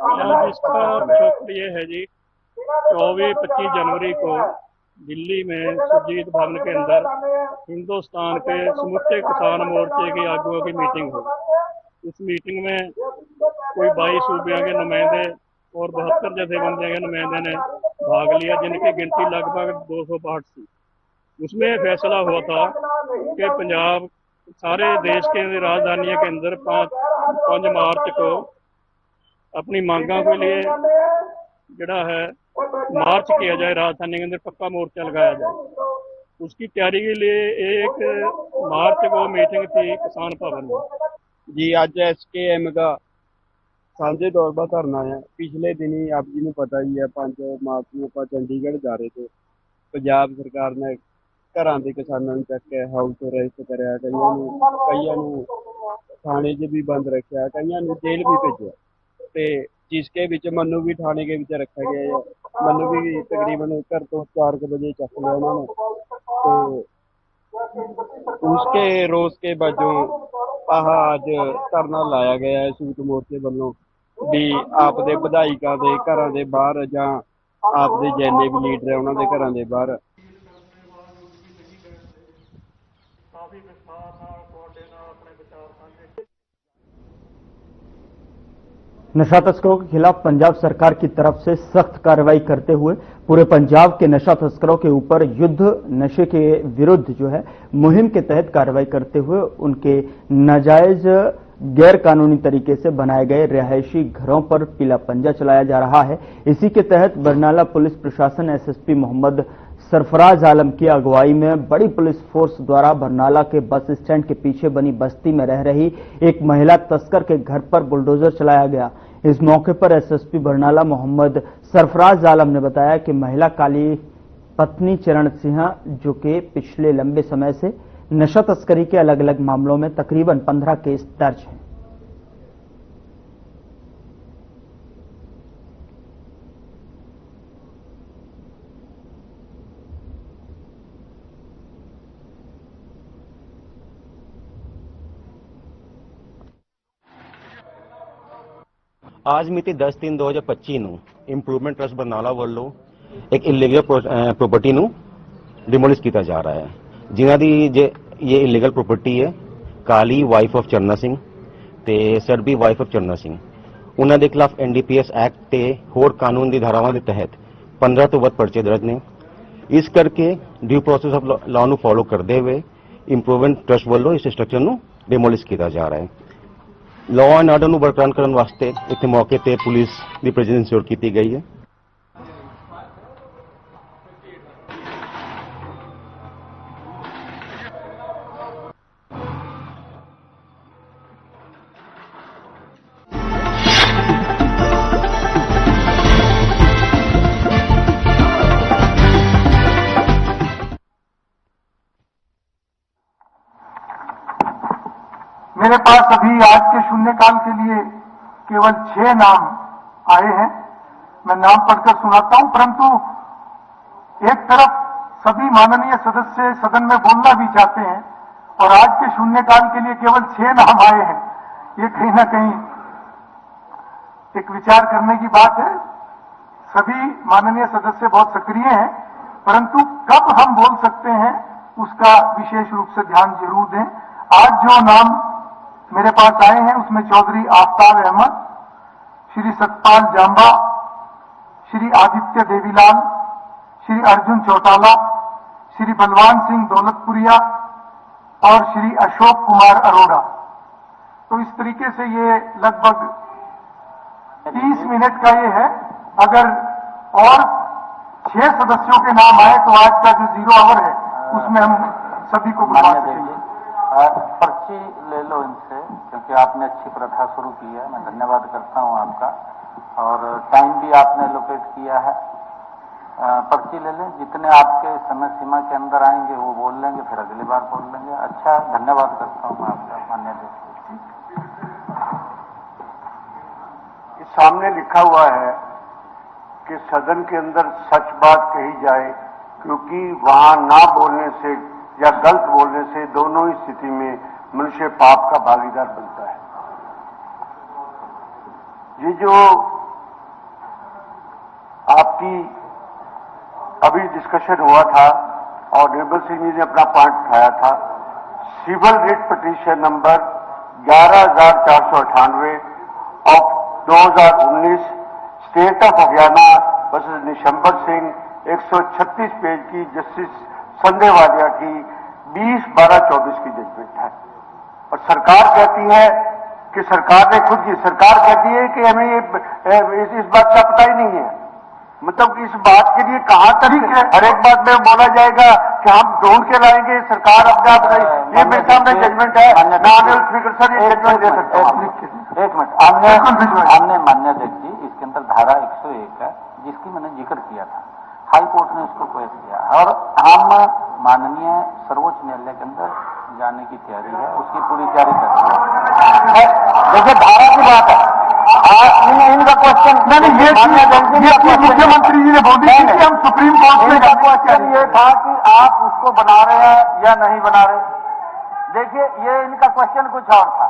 इसका चक्र ये है जी, 24-25 जनवरी को दिल्ली में सुरजीत भवन के अंदर हिंदुस्तान के समूचे किसान मोर्चे के आगुओं की मीटिंग हुई। इस मीटिंग में कोई 22 सूबे के नुमाइंदे और 72 जथेबंदियों के नुमाइंदे ने भाग लिया, जिनकी गिनती लगभग 262 थी। उसमें फैसला हुआ था कि पंजाब सारे देश के राजधानियों के अंदर 5 मार्च को अपनी मांगों के लिए जड़ा है मार्च किया जाए, राजधानी के अंदर पक्का मोर्चा लगाया जाए। उसकी तैयारी के लिए 1 मार्च को मीटिंग थी किसान भवन में जी। अज SKM का सांझे तौर पर धरना है। पिछले दिन ही आप जी को पता ही है 5 मार्च को आप चंडीगढ़ जा रहे थे। पंजाब सरकार ने घरां दे किसानों ਨੂੰ ਚੱਕ ਕੇ ਹਾਊਸ ਅਰੈਸਟ ਕਰਿਆ, ਕਈਆਂ ਨੂੰ ਥਾਣੇ 'ਚ ਵੀ ਬੰਦ ਰੱਖਿਆ, ਕਈਆਂ ਨੂੰ ਜੇਲ੍ਹ ਵੀ ਭੇਜਿਆ ਤੇ जिसके विच मनु भी थाने के विच रखा गया है। मनु भी तकरीबन घर तो 4 बजे चक लिया उन्होंने। तो उसके रोस के बाजों आज धरना लाया गया है सूत मोर्चे वालों भी आप दे विधायकों के घर के बाहर जां आप दे जिन्ने भी लीडर है उन्होंने घर के बाहर नशा तस्करों के खिलाफ पंजाब सरकार की तरफ से सख्त कार्रवाई करते हुए पूरे पंजाब के नशा तस्करों के ऊपर युद्ध नशे के विरुद्ध जो है मुहिम के तहत कार्रवाई करते हुए उनके नाजायज गैर कानूनी तरीके से बनाए गए रिहायशी घरों पर पीला पंजा चलाया जा रहा है। इसी के तहत बरनाला पुलिस प्रशासन SSP मोहम्मद सरफराज आलम की अगुवाई में बड़ी पुलिस फोर्स द्वारा बरनाला के बस स्टैंड के पीछे बनी बस्ती में रह रही एक महिला तस्कर के घर पर बुलडोजर चलाया गया। इस मौके पर SSP बरनाला मोहम्मद सरफराज आलम ने बताया कि महिला काली पत्नी चरण सिंह जो कि पिछले लंबे समय से नशा तस्करी के अलग अलग मामलों में तकरीबन 15 केस दर्ज हैं। आज मिति 10/3/2025 ਨੂੰ ਇੰਪਰੂਵਮੈਂਟ ਟਰਸਟ ਬਰਨਾਲਾ ਵੱਲੋਂ ਇੱਕ ਇਲੀਗਲ ਪ੍ਰੋਪਰਟੀ ਨੂੰ ਡਿਮੋਲਿਸ਼ ਕੀਤਾ ਜਾ ਰਿਹਾ ਹੈ। ਜਿਨ੍ਹਾਂ ਦੀ ਇਹ ਇਲੀਗਲ ਪ੍ਰੋਪਰਟੀ ਹੈ ਕਾਲੀ ਵਾਈਫ ਆਫ ਚਰਨਾ ਸਿੰਘ ਤੇ ਸਰਬੀ ਵਾਈਫ ਆਫ ਚਰਨਾ ਸਿੰਘ, ਉਹਨਾਂ ਦੇ ਖਿਲਾਫ NDPS ਐਕਟ ਤੇ ਹੋਰ ਕਾਨੂੰਨ ਦੀ ਧਾਰਾਵਾਂ ਦੇ ਤਹਿਤ 15 ਤੋਂ ਵੱਧ ਪਰਚੇ ਦਰਜ ਨੇ। ਇਸ ਕਰਕੇ ਡਿਊ ਪ੍ਰੋਸੈਸ ਆਫ ਲਾਅ ਨੂੰ ਫੋਲੋ ਕਰਦੇ ਹੋਏ ਇੰਪਰੂਵਮੈਂਟ ਟਰਸਟ ਵੱਲੋਂ ਇਸ ਸਟਰਕਚਰ ਨੂੰ ਡਿਮੋਲਿਸ਼ ਕੀਤਾ ਜਾ ਰਿਹਾ ਹੈ। लॉ एंड ऑर्डर ਨੂੰ ਬਰਕਰਾਰ ਕਰਨ ਵਾਸਤੇ ਇੱਥੇ ਮੌਕੇ ਤੇ ਪੁਲਿਸ ਦੀ ਪ੍ਰੈਜ਼ੈਂਸ ਇੰਸ਼ੋਰ ਕੀਤੀ ਗਈ ਹੈ। मेरे पास अभी आज के शून्यकाल के लिए केवल 6 नाम आए हैं। मैं नाम पढ़कर सुनाता हूं, परंतु एक तरफ सभी माननीय सदस्य सदन में बोलना भी चाहते हैं और आज के शून्यकाल के लिए केवल 6 नाम आए हैं। ये कहीं ना कहीं एक विचार करने की बात है। सभी माननीय सदस्य बहुत सक्रिय हैं, परंतु कब हम बोल सकते हैं उसका विशेष रूप से ध्यान जरूर दें। आज जो नाम मेरे पास आए हैं उसमें चौधरी आफ्ताब अहमद, श्री सतपाल जांबा, श्री आदित्य देवीलाल, श्री अर्जुन चौटाला, श्री बलवान सिंह दौलतपुरिया और श्री अशोक कुमार अरोड़ा। तो इस तरीके से ये लगभग 30 मिनट का ये है। अगर और 6 सदस्यों के नाम आए तो आज का जो 0 आवर है उसमें हम सभी को बुला सकेंगे। पर्ची ले लो इनसे, क्योंकि आपने अच्छी प्रथा शुरू की है। मैं धन्यवाद करता हूं आपका, और टाइम भी आपने लोकेट किया है। पर्ची ले लें, जितने आपके समय सीमा के अंदर आएंगे वो बोल लेंगे, फिर अगली बार बोल लेंगे। अच्छा, धन्यवाद करता हूं आपका मान्य अध्यक्ष। सामने लिखा हुआ है कि सदन के अंदर सच बात कही जाए, क्योंकि वहां ना बोलने से या गलत बोलने से दोनों ही स्थिति में मनुष्य पाप का भागीदार बनता है। ये जो आपकी अभी डिस्कशन हुआ था और निर्मल सिंह जी ने अपना पॉइंट उठाया था। Civil writ petition number 11,498 of 2019 state of Haryana versus Nishambar Singh 136 page की जस्टिस संजय वालिया की 20/12/24 की जजमेंट है। और सरकार कहती है कि सरकार ने खुद की सरकार कहती है कि हमें इस बात का पता ही नहीं है। मतलब इस बात के लिए कहां तक हर एक बात में बोला जाएगा कि हम ढूंढ के लाएंगे, सरकार अपने आप ये मेरे सामने जजमेंट है। नामिनल स्पीकर सर ये जजमेंट दे सकते हैं। एक मिनट, हमने मान्य अध्यक्ष जी इसके अंदर धारा 101 है जिसकी मैंने जिक्र किया था, हाई कोर्ट ने उसको पेश किया और हम माननीय सर्वोच्च न्यायालय के अंदर जाने की तैयारी है, उसकी पूरी तैयारी कर रहे हैं। देखिए धारा की बात है, इनका क्वेश्चन मुख्यमंत्री जी ने बोल दी कि हम सुप्रीम कोर्ट में क्वेश्चन ये था कि आप उसको बना रहे हैं या नहीं बना रहे। देखिए ये इनका क्वेश्चन कुछ और था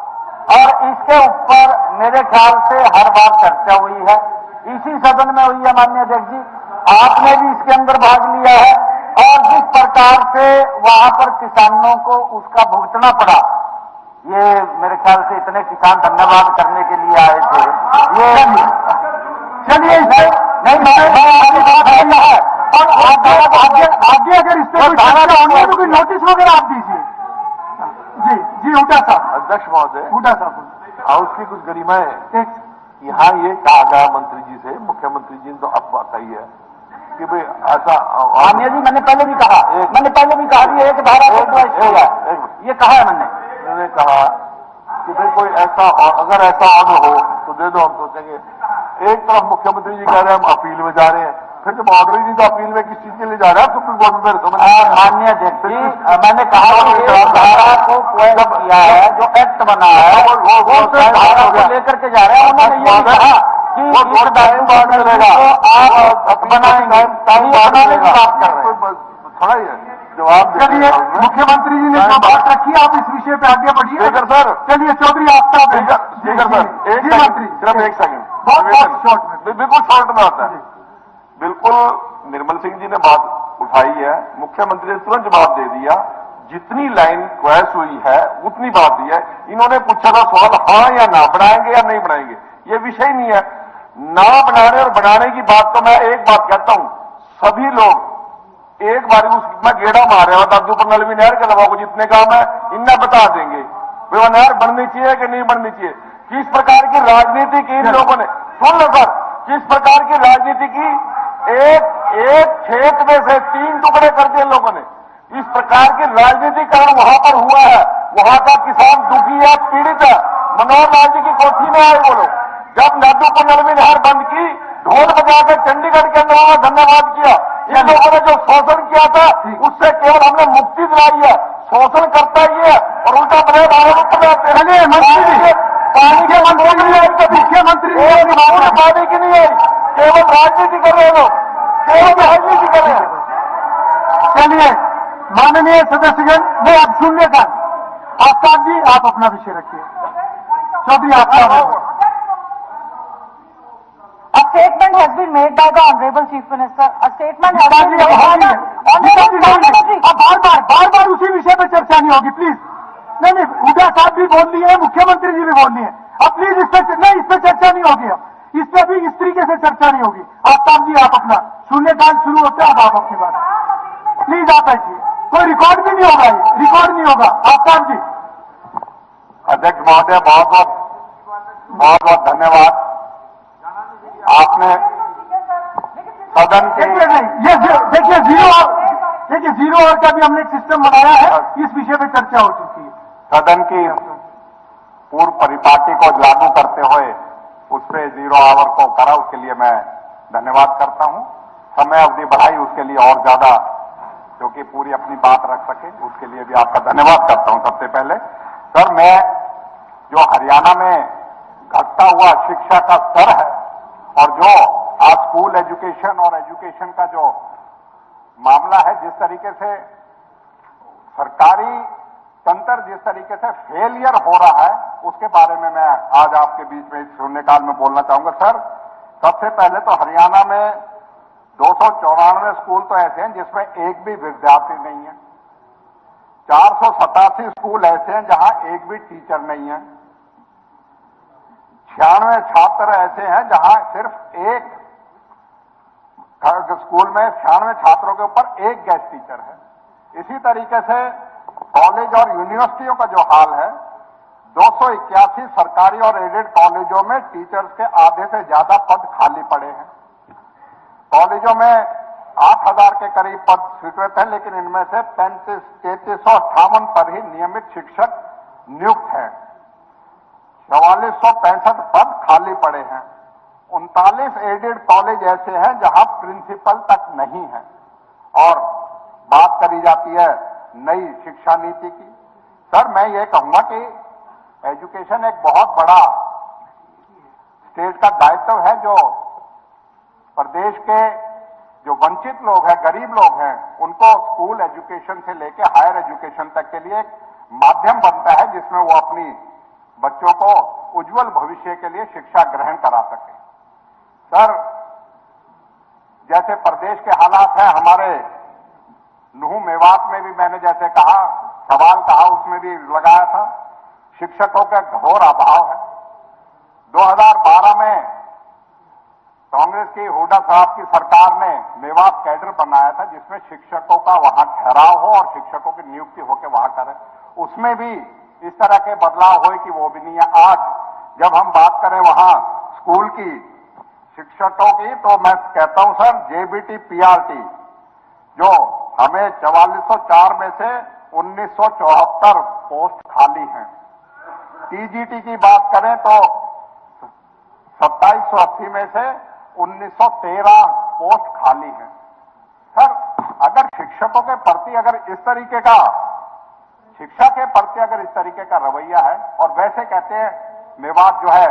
और इसके ऊपर मेरे ख्याल से हर बार चर्चा हुई है, इसी सदन में हुई है। माननीय अध्यक्ष जी आपने भी इसके अंदर भाग लिया है और जिस प्रकार से वहां पर किसानों को उसका भुगतना पड़ा, ये मेरे ख्याल से इतने किसान धन्यवाद करने के लिए आए थे। ये चलिए नहीं है और आगे अगर इस पर कोई नोटिस वगैरह आप दीजिए। जी हुड्डा साहब। अध्यक्ष महोदय, हुड्डा साहब हाउस की कुछ गरिमाएं यहाँ ये कहा गया मंत्री जी से, मुख्यमंत्री जी ने तो अब बात कही है कि भाई ऐसा मान्य जी मैंने पहले भी कहा एक धारा ये कहा है मैंने कहा कि भाई कोई ऐसा अगर ऐसा ऑर्डर हो तो दे दो, हम सोचेंगे। एक तरफ मुख्यमंत्री जी कह रहे हैं हम अपील में जा रहे हैं, फिर जब ऑर्डर ही नहीं तो अपील में किस चीज के लिए जा रहे हैं सुप्रीम कोर्ट में समझ। माननीय अध्यक्ष जी मैंने कहा धारा को क्वेश्चन किया है, जो एक्ट बना है वो धारा को लेकर के जा रहे हैं। उन्होंने ये कहा कि इस टाइम बाद मिलेगा आप बनाएंगे बनाने की बात कर रहे हैं। थोड़ा ही जवाब चलिए मुख्यमंत्री जी ने जो बात रखी आप इस विषय पे आगे बढ़िए। सर चलिए चौधरी आफ्ताब सर एक मंत्री सिर्फ एक सेकंड बहुत शॉर्ट में बिल्कुल शॉर्ट में आता है। बिल्कुल निर्मल सिंह जी ने बात उठाई है, मुख्यमंत्री ने तुरंत जवाब दे दिया, जितनी लाइन क्रॉस हुई है उतनी बात ही है। इन्होंने पूछा था सवाल हाँ या ना, बनाएंगे या नहीं बनाएंगे, ये विषय नहीं है। ना बनाने और बनाने की बात तो मैं एक बात कहता हूं, सभी लोग एक बार मैं गेड़ा मार रहा हूं दादूपुर नलवी नहर के अलावा जितने काम है इन्हें बता देंगे वो नहर बननी चाहिए कि नहीं बननी चाहिए। किस प्रकार की राजनीति की इन लोगों ने, सुन लो सर, किस प्रकार की राजनीति की, एक खेत में से 3 टुकड़े कर दिए लोगों ने। इस प्रकार की राजनीतिकरण वहां पर हुआ है, वहां का किसान दुखी है, पीड़ित है। मनोहर लाल जी की कोठी में आए वो लोग, जब नादूपुर नलवी नहर बंद की ढोल बजाकर चंडीगढ़ के अंदर उन्होंने धन्यवाद किया। इन लोगों ने जो शोषण किया था उससे केवल हमने मुक्ति दिलाई है, शोषण करता ही है और उल्टा बने हमारे ऊपर पानी के मंत्री नहीं आई, मुख्यमंत्री पानी की नहीं आई, केवल राजनीति कर रहे हैं लोग, केवल राजनीति कर रहे हैं। चलिए माननीय सदस्यगण, वो अब शून्यकाल आफ्ताब जी आप अपना विषय रखिए। Chaudhary Aftab. A statement has been made by the Honorable Chief Minister. A statement has been made by the Honorable Secretary. अब बार उसी विषय पर चर्चा नहीं होगी प्लीज। नहीं हुड्डा साहब भी बोल लिए हैं, मुख्यमंत्री जी भी बोल लिए हैं, अब प्लीज इस पर चर्चा नहीं होगी। अब इस पर भी इस तरीके से चर्चा नहीं होगी। आफ्ताब जी आप अपना शून्यकाल शुरू होता है, अब आप अपनी बात प्लीज आप ऐसी, कोई रिकॉर्ड भी नहीं होगा, ये रिकॉर्ड नहीं होगा। आफ्ताब जी। अध्यक्ष महोदय बहुत बहुत धन्यवाद। आपने सदन के ये देखिए जीरो आवर का भी हमने एक सिस्टम बनाया है, इस विषय पर चर्चा हो चुकी है। सदन की पूर्व परिपाटी को लागू करते हुए उस पर 0 आवर को करा, उसके लिए मैं धन्यवाद करता हूं। समय अवधि बढ़ाई उसके लिए और ज्यादा, क्योंकि पूरी अपनी बात रख सके, उसके लिए भी आपका धन्यवाद करता हूं। सबसे पहले सर, मैं जो हरियाणा में घटता हुआ शिक्षा का स्तर है और जो आज स्कूल एजुकेशन और एजुकेशन का जो मामला है, जिस तरीके से सरकारी तंत्र जिस तरीके से फेलियर हो रहा है, उसके बारे में मैं आज आपके बीच में शून्यकाल में बोलना चाहूंगा। सर, सबसे पहले तो हरियाणा में 294 स्कूल तो ऐसे हैं जिसमें एक भी विद्यार्थी नहीं है, 487 स्कूल ऐसे हैं जहां एक भी टीचर नहीं है, 96 छात्र ऐसे हैं जहां सिर्फ एक स्कूल में 96 छात्रों के ऊपर एक गेस्ट टीचर है। इसी तरीके से कॉलेज और यूनिवर्सिटियों का जो हाल है, 281 सरकारी और एडेड कॉलेजों में टीचर्स के आधे से ज्यादा पद खाली पड़े हैं। कॉलेजों में 8000 के करीब पद स्वीकृत हैं, लेकिन इनमें से 3358 पर ही नियमित शिक्षक नियुक्त हैं। 4465 पद खाली पड़े हैं। 39 एडेड कॉलेज ऐसे हैं जहां प्रिंसिपल तक नहीं है। और बात करी जाती है नई शिक्षा नीति की। सर, मैं ये कहूंगा कि एजुकेशन एक बहुत बड़ा स्टेट का दायित्व है, जो प्रदेश के जो वंचित लोग हैं, गरीब लोग हैं, उनको स्कूल एजुकेशन से लेकर हायर एजुकेशन तक के लिए एक माध्यम बनता है जिसमें वो अपनी बच्चों को उज्जवल भविष्य के लिए शिक्षा ग्रहण करा सके। सर, जैसे प्रदेश के हालात हैं, हमारे नुह मेवात में भी मैंने जैसे कहा, सवाल कहा, उसमें भी लगाया था, शिक्षकों का घोर अभाव है। 2012 में कांग्रेस की हुड्डा साहब की सरकार ने मेवात कैडर बनाया था जिसमें शिक्षकों का वहां ठहराव हो और शिक्षकों की नियुक्ति होकर वहां करे। उसमें भी इस तरह के बदलाव हुए कि वो भी नहीं है। आज जब हम बात करें वहां स्कूल की शिक्षकों की, तो मैं कहता हूं सर, जेबीटी पीआरटी जो हमें 4404 में से 1974 पोस्ट खाली हैं। टीजीटी की बात करें तो 2780 में से 1913 पोस्ट खाली हैं। सर, अगर शिक्षकों के प्रति अगर इस तरीके का, शिक्षा के प्रति अगर इस तरीके का रवैया है, और वैसे कहते हैं मेवात जो है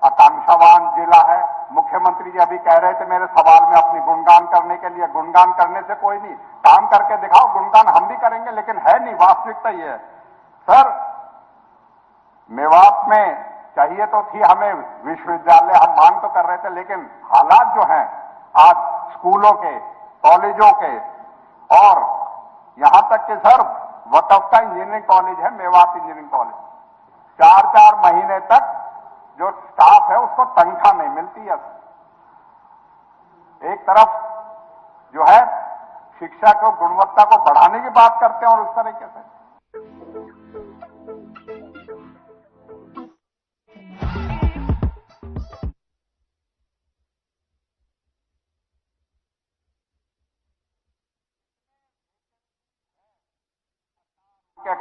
आकांक्षावान जिला है। मुख्यमंत्री जी अभी कह रहे थे मेरे सवाल में अपनी गुणगान करने के लिए, गुणगान करने से कोई नहीं, काम करके दिखाओ, गुणगान हम भी करेंगे, लेकिन है नहीं, वास्तविकता ये है। सर, मेवात में चाहिए तो थी हमें विश्वविद्यालय, हम मांग तो कर रहे थे, लेकिन हालात जो हैं आज स्कूलों के, कॉलेजों के, और यहां तक कि सर वकफ का इंजीनियरिंग कॉलेज है, मेवात इंजीनियरिंग कॉलेज, 4-4 महीने तक जो स्टाफ है उसको तनख्वाह नहीं मिलती है। एक तरफ जो है शिक्षा को, गुणवत्ता को बढ़ाने की बात करते हैं और उस तरीके से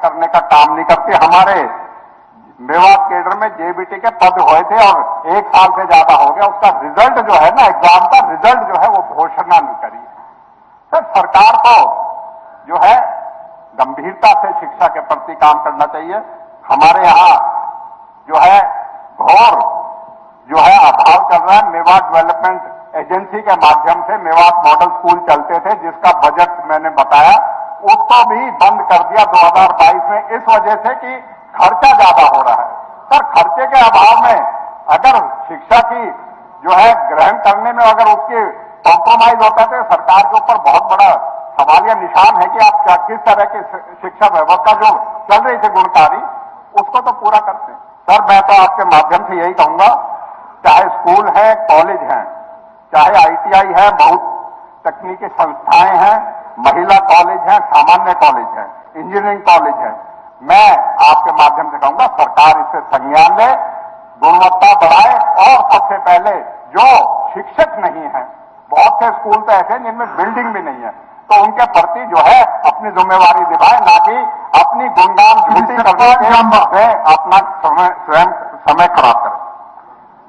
करने का काम नहीं करती। हमारे मेवात केडर में जेबीटी के पद हुए थे और 1 साल से ज्यादा हो गया, उसका रिजल्ट जो है ना, एग्जाम का रिजल्ट जो है वो घोषणा नहीं करी है। सर, सरकार को जो है गंभीरता से शिक्षा के प्रति काम करना चाहिए। हमारे यहाँ जो है घोर जो है अभाव चल रहा है। मेवात डेवलपमेंट एजेंसी के माध्यम से मेवात मॉडल स्कूल चलते थे, जिसका बजट मैंने बताया, उसको भी बंद कर दिया 2022 में, इस वजह से कि खर्चा ज्यादा हो रहा है। सर, खर्चे के अभाव में अगर शिक्षा की जो है ग्रहण करने में अगर उसके कॉम्प्रोमाइज होता है तो सरकार के ऊपर बहुत बड़ा सवालिया निशान है कि आप क्या किस तरह की शिक्षा व्यवस्था जो चल रही थी गुणकारी, उसको तो पूरा करते हैं। सर, मैं तो आपके माध्यम से यही कहूंगा, चाहे स्कूल है, कॉलेज हैं, चाहे आईटीआई है, बहुत तकनीकी संस्थाएं हैं, महिला कॉलेज है, सामान्य कॉलेज है, इंजीनियरिंग कॉलेज है, मैं आपके माध्यम से कहूंगा सरकार इससे संज्ञान ले, गुणवत्ता बढ़ाए, और सबसे पहले जो शिक्षक नहीं है, बहुत से स्कूल तो ऐसे हैं जिनमें बिल्डिंग भी नहीं है, तो उनके प्रति जो है अपनी जिम्मेवारी निभाए, ना कि अपनी गुणगान झूठी करने से अपना स्वयं समय खराब करें।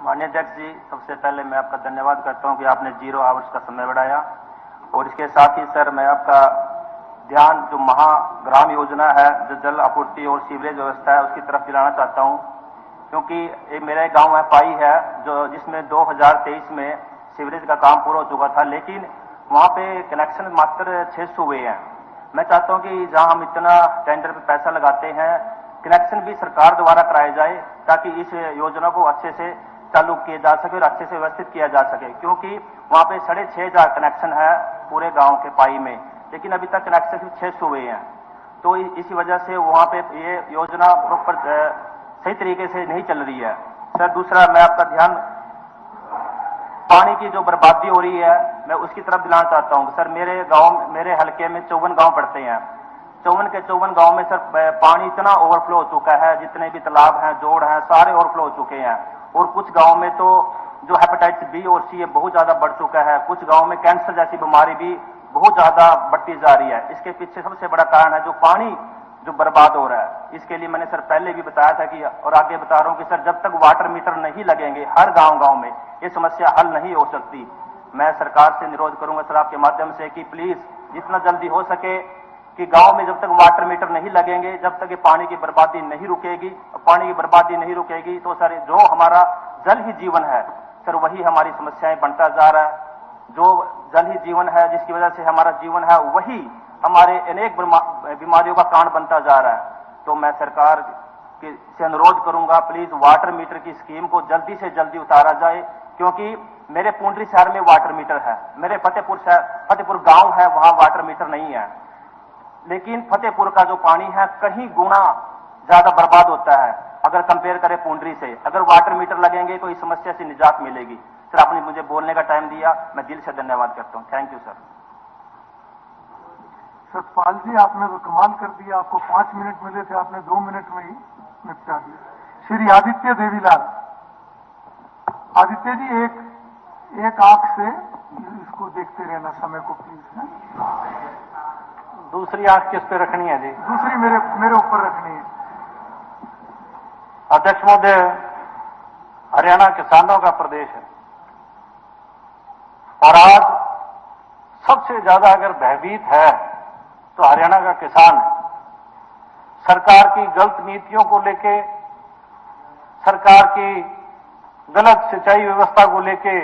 माननीय अध्यक्ष जी, सबसे पहले मैं आपका धन्यवाद करता हूं कि आपने 0 आवर्स का समय बढ़ाया, और इसके साथ ही सर मैं आपका ध्यान जो महाग्राम योजना है, जो जल आपूर्ति और सीवरेज व्यवस्था है, उसकी तरफ दिलाना चाहता हूं, क्योंकि एक मेरा गांव है पाई है, जो जिसमें 2023 में सीवरेज का काम पूरा हो चुका था, लेकिन वहां पे कनेक्शन मात्र 600 हुए हैं। मैं चाहता हूं कि जहां हम इतना टेंडर पे पैसा लगाते हैं, कनेक्शन भी सरकार द्वारा कराया जाए, ताकि इस योजना को अच्छे से चालू किए जा सके और अच्छे से व्यवस्थित किया जा सके, क्योंकि वहां पे 6,500 कनेक्शन है पूरे गांव के पाई में, लेकिन अभी तक कनेक्शन सिर्फ 600 हुए हैं। तो इसी वजह से वहां पे ये योजना प्रॉपर सही तरीके से नहीं चल रही है। सर दूसरा मैं आपका ध्यान पानी की जो बर्बादी हो रही है मैं उसकी तरफ दिलाना चाहता हूँ। सर मेरे हल्के में 54 गांव पड़ते हैं। 54 के 54 गांव में सर पानी इतना ओवरफ्लो हो चुका है, जितने भी तालाब हैं, जोड़ हैं, सारे ओवरफ्लो हो चुके हैं। और कुछ गांव में तो जो हेपेटाइटिस बी और सी बहुत ज्यादा बढ़ चुका है। कुछ गांव में कैंसर जैसी बीमारी भी बहुत ज्यादा बढ़ती जा रही है। इसके पीछे सबसे बड़ा कारण है जो पानी जो बर्बाद हो रहा है। इसके लिए मैंने सर पहले भी बताया था कि और आगे बता रहा हूं कि सर जब तक वाटर मीटर नहीं लगेंगे हर गांव में ये समस्या हल नहीं हो सकती। मैं सरकार से अनुरोध करूंगा सर आपके माध्यम से कि प्लीज जितना जल्दी हो सके कि गांव में जब तक वाटर मीटर नहीं लगेंगे, जब तक ये पानी की बर्बादी नहीं रुकेगी, पानी की बर्बादी नहीं रुकेगी तो सर जो हमारा जल ही जीवन है सर वही हमारी समस्याएं बनता जा रहा है। जो जल ही जीवन है जिसकी वजह से हमारा जीवन है वही हमारे अनेक बीमारियों का कारण बनता जा रहा है। तो मैं सरकार से अनुरोध करूंगा प्लीज वाटर मीटर की स्कीम को जल्दी से जल्दी उतारा जाए, क्योंकि मेरे पुंडरी शहर में वाटर मीटर है, मेरे फतेहपुर गांव है वहां वाटर मीटर नहीं है, लेकिन फतेहपुर का जो पानी है कहीं गुना ज्यादा बर्बाद होता है अगर कंपेयर करें पुंडरी से। अगर वाटर मीटर लगेंगे तो इस समस्या से निजात मिलेगी। सर आपने मुझे बोलने का टाइम दिया, मैं दिल से धन्यवाद करता हूं। Thank you sir. Satpal ji आपने तो कमाल कर दिया, आपको 5 मिनट मिले थे, आपने 2 मिनट में ही निपटा दिया। श्री आदित्य देवीलाल, आदित्य जी एक आंख से इसको देखते रहना समय को प्लीज। दूसरी आंख किस पे रखनी है जी? दूसरी मेरे ऊपर रखनी है। अध्यक्ष महोदय, हरियाणा किसानों का प्रदेश है और आज सबसे ज्यादा अगर भयभीत है तो हरियाणा का किसान है। सरकार की गलत नीतियों को लेके, सरकार की गलत सिंचाई व्यवस्था को लेके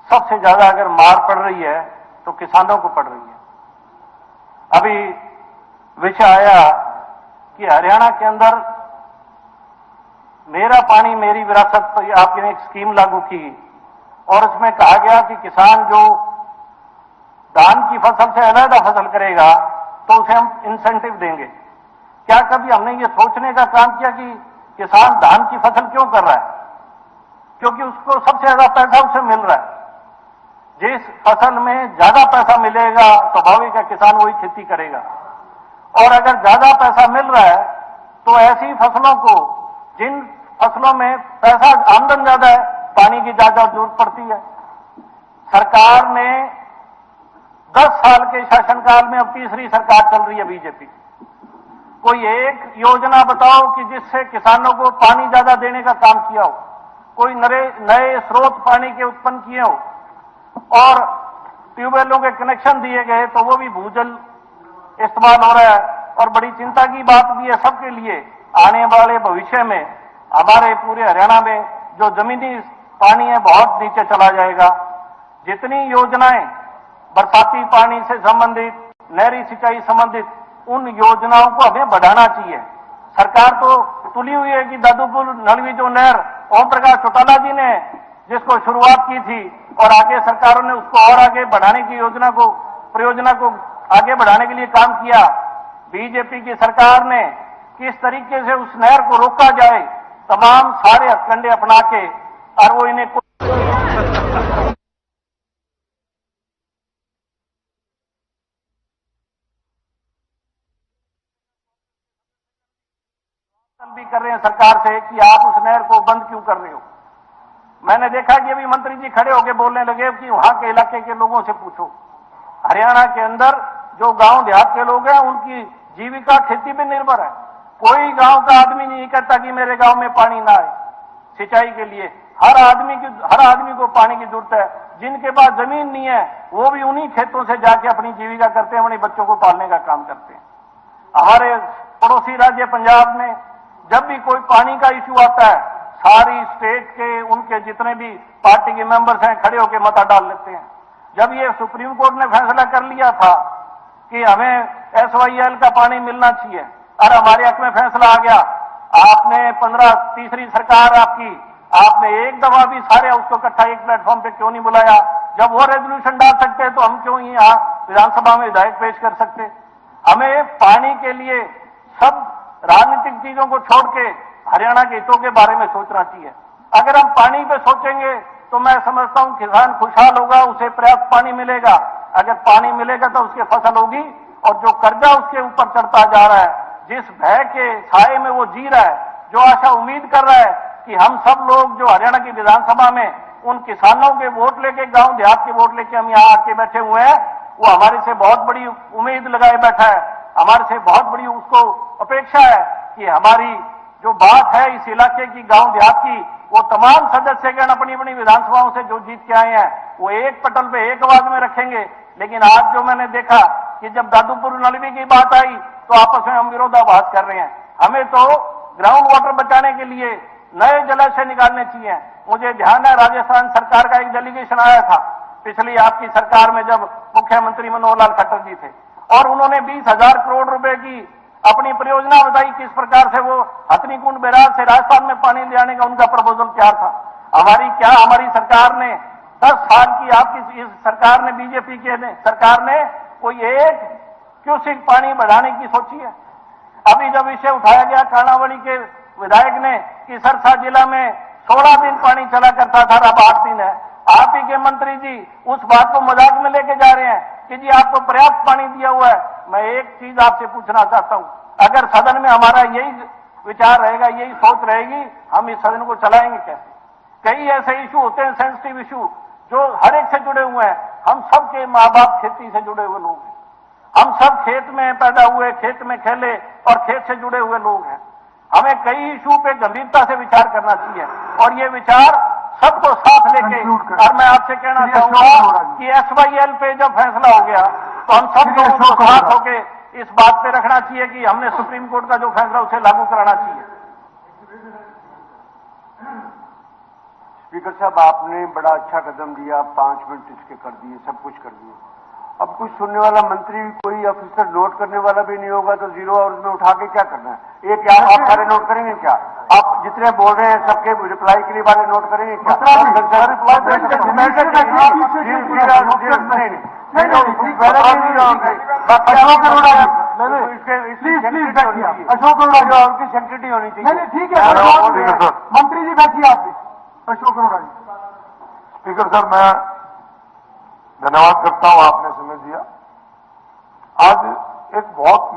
सबसे ज्यादा अगर मार पड़ रही है तो किसानों को पड़ रही है। अभी विषय आया कि हरियाणा के अंदर मेरा पानी मेरी विरासत पर आपने एक स्कीम लागू की और उसमें कहा गया कि किसान जो धान की फसल से अलग फसल करेगा तो उसे हम इंसेंटिव देंगे। क्या कभी हमने ये सोचने का काम किया कि किसान धान की फसल क्यों कर रहा है? क्योंकि उसको सबसे ज्यादा पैसा उससे मिल रहा है। जिस फसल में ज्यादा पैसा मिलेगा स्वाभाविक है किसान वही खेती करेगा। और अगर ज्यादा पैसा मिल रहा है तो ऐसी फसलों को, जिन फसलों में पैसा आमदन ज्यादा है, पानी की ज्यादा जरूरत पड़ती है। सरकार ने 10 साल के शासनकाल में अब तीसरी सरकार चल रही है बीजेपी। कोई एक योजना बताओ कि जिससे किसानों को पानी ज्यादा देने का काम किया हो, कोई नए स्रोत पानी के उत्पन्न किए हो और ट्यूबवेलों के कनेक्शन दिए गए तो वो भी भूजल इस्तेमाल हो रहा है। और बड़ी चिंता की बात भी है सबके लिए, आने वाले भविष्य में हमारे पूरे हरियाणा में जो जमीनी पानी है बहुत नीचे चला जाएगा। जितनी योजनाएं बरसाती पानी से संबंधित, नहरी सिंचाई संबंधित, उन योजनाओं को हमें बढ़ाना चाहिए। सरकार तो तुली हुई है कि दादूपुर नलवी जो नहर ओम प्रकाश चौटाला जी ने जिसको शुरुआत की थी और आगे सरकारों ने उसको और आगे बढ़ाने की परियोजना को आगे बढ़ाने के लिए काम किया। बीजेपी की सरकार ने किस तरीके से उस नहर को रोका जाए, तमाम सारे हथकंडे अपना के और वो इन्हें भी कर रहे हैं सरकार से कि आप उस नहर को बंद क्यों कर रहे हो। मैंने देखा कि अभी मंत्री जी खड़े होकर बोलने लगे कि वहां के इलाके के लोगों से पूछो। हरियाणा के अंदर जो गांव देहात के लोग हैं उनकी जीविका खेती पे निर्भर है। कोई गांव का आदमी नहीं कहता कि मेरे गांव में पानी ना आए सिंचाई के लिए। हर आदमी को पानी की जरूरत है। जिनके पास जमीन नहीं है वो भी उन्हीं खेतों से जाके अपनी जीविका करते हैं, अपने बच्चों को पालने का काम करते हैं। हमारे पड़ोसी राज्य पंजाब में जब भी कोई पानी का इश्यू आता है, सारी स्टेट के उनके जितने भी पार्टी के मेंबर्स हैं खड़े होकर मता डाल लेते हैं। जब ये सुप्रीम कोर्ट ने फैसला कर लिया था कि हमें SYL का पानी मिलना चाहिए और हमारे हक में फैसला आ गया, आपने तीसरी सरकार आपकी आपने एक दफा भी सारे उसको इकट्ठा एक प्लेटफॉर्म पे क्यों नहीं बुलाया? जब वो रेजोल्यूशन डाल सकते हैं तो हम क्यों ही यहाँ विधानसभा में विधायक पेश कर सकते? हमें पानी के लिए सब राजनीतिक चीजों को छोड़ के हरियाणा के हितों के बारे में सोचना चाहिए। अगर हम पानी पे सोचेंगे तो मैं समझता हूं किसान खुशहाल होगा, उसे पर्याप्त पानी मिलेगा। अगर पानी मिलेगा तो उसकी फसल होगी, और जो कर्जा उसके ऊपर चढ़ता जा रहा है, जिस भय के साए में वो जी रहा है, जो आशा उम्मीद कर रहा है कि हम सब लोग जो हरियाणा की विधानसभा में उन किसानों के वोट लेके, गांव देहात के वोट लेके हम यहाँ आके बैठे हुए हैं, वो हमारे से बहुत बड़ी उम्मीद लगाए बैठा है। हमारे से बहुत बड़ी उसको अपेक्षा है कि हमारी जो बात है इस इलाके की, गांव देहात की, वो तमाम सदस्यगण अपनी अपनी विधानसभाओं से जो जीत के आए हैं वो एक पटल पे एक आवाज में रखेंगे। लेकिन आज जो मैंने देखा कि जब दादूपुर नलवी की बात आई तो आपस में हम विरोधाभास कर रहे हैं। हमें तो ग्राउंड वाटर बचाने के लिए नए जलाशय निकालने चाहिए। मुझे ध्यान है राजस्थान सरकार का एक डेलीगेशन आया था पिछली आपकी सरकार में, जब मुख्यमंत्री मनोहर लाल खट्टर जी थे, और उन्होंने 20,000 करोड़ रुपए की अपनी परियोजना बताई, किस प्रकार से वो हथनीकुंड बैराज से राजस्थान में पानी ले आने का उनका प्रपोजल तैयार था। हमारी सरकार ने 10 साल की, आपकी इस सरकार ने, बीजेपी के सरकार ने कोई एक क्यूसेक पानी बढ़ाने की सोची है? अभी जब विषय उठाया गया कर्णावली के विधायक ने कि सरसा जिला में 16 दिन पानी चला करता था, अब 8 दिन है। आप ही के मंत्री जी उस बात को मजाक में लेके जा रहे हैं कि जी आपको पर्याप्त पानी दिया हुआ है। मैं एक चीज आपसे पूछना चाहता हूं, अगर सदन में हमारा यही विचार रहेगा, यही सोच रहेगी, हम इस सदन को चलाएंगे कैसे? कई ऐसे इशू होते हैं, सेंसिटिव इशू, जो हर एक से जुड़े हुए हैं। हम सब के माँ बाप खेती से जुड़े हुए लोग हैं, हम सब खेत में पैदा हुए, खेत में खेले और खेत से जुड़े हुए लोग हैं। हमें कई इशू पे गंभीरता से विचार करना चाहिए, और ये विचार सबको साथ लेके, और मैं आपसे कहना चाहूंगा कि SYL पे जब फैसला हो गया तो हम सब लोगों को साथ होके इस बात पे रखना चाहिए कि हमने सुप्रीम कोर्ट का जो फैसला उसे लागू कराना चाहिए। स्पीकर साहब, आपने बड़ा अच्छा कदम दिया, 5 मिनट इसके कर दिए, सब कुछ कर दिए। अब कुछ सुनने वाला मंत्री, कोई ऑफिसर नोट करने वाला भी नहीं होगा तो 0 आवर्स में उठा के क्या करना है? ये क्या आप सारे नोट करेंगे क्या? आप जितने बोल रहे हैं सबके रिप्लाई के लिए वाले नोट करेंगे क्या? अशोक अरोड़ा उनकी सेक्रेटरी होनी चाहिए। ठीक है मंत्री जी, बैठिए आप भी। अशोक अरोड़ा जी। स्पीकर साहब, मैं धन्यवाद करता हूं, आपने समय दिया। आज एक बहुत